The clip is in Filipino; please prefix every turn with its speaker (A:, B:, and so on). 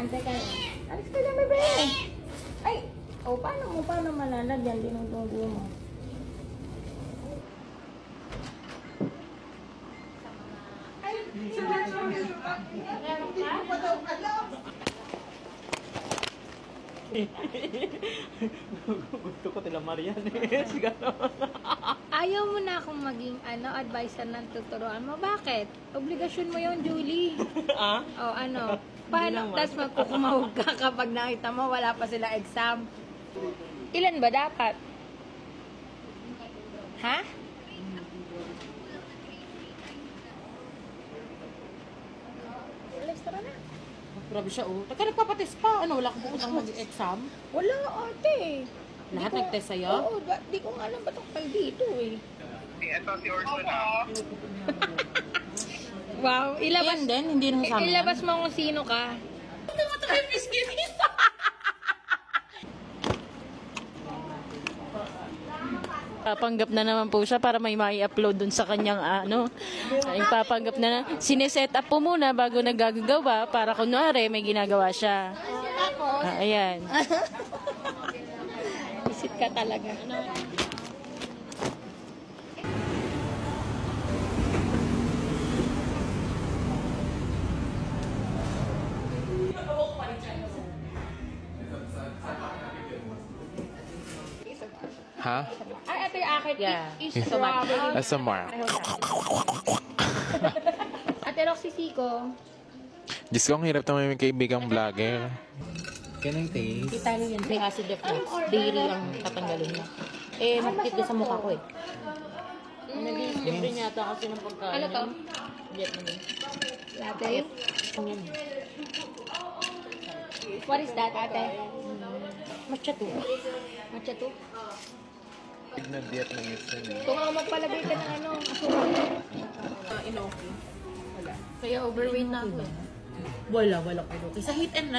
A: teka lang. Alis ka lang, bebe. Ay, paano malalagyan din ang tunggo mo?
B: Gusto ko tila Marian eh. Siguro.
A: Ayaw mo na akong maging advisor ng tuturuan mo. Bakit? Obligasyon mo yon, Julie.
B: Ah?
A: O ano? Paano? Tapos magkukumahog ka kapag nakita mo wala pa sila exam. Ilan ba dapat? Ha? Alas, tara na.
B: Grabe siya oh. Teka, nagpapatis pa. Ano, wala kang pupuntang mag-exam?
A: Wala, ate.
B: Lahat
A: Di ko-
B: nag-test sa'yo?
A: Oo, di ko nga alam ba't ako dito eh.
C: Ito si Orson na.
A: Wow, ilabas.
B: Ayan din, hindi na sa amin.
A: Ilabas mo kung sino ka.
B: Papanggap na naman po siya para may mai-upload dun sa kanyang ay papanggap na sineset up po muna bago nagagagawa para kunwari may ginagawa siya.
A: Tapos,
B: Ayan.
A: visit ka talaga.
D: Ha?
A: Ay, ito yung akin.
B: Yeah.
A: Is strawberry.
D: ASMR.
A: Ate Roxy Siko.
D: Diyos ko, ang hirap naman yung kaibigang vlogger. Ganang taste?
B: Kita niyo yan, may acid reflux. Dairy ang tatanggalin niya. Eh, magkit sa mukha ko eh. Nag-i-skip rin yata kasi ng pagkain.
A: Ano to?
B: Vietnamese.
A: Latte?
B: Yan.
A: What is that, ate?
B: Matcha to.
A: Matcha to?
D: Na Vietnamese yun eh.
A: Kung ako magpalagay ka ng
B: Inoki.
A: Kaya overweight na ako.
B: Wala ko. Sa hit and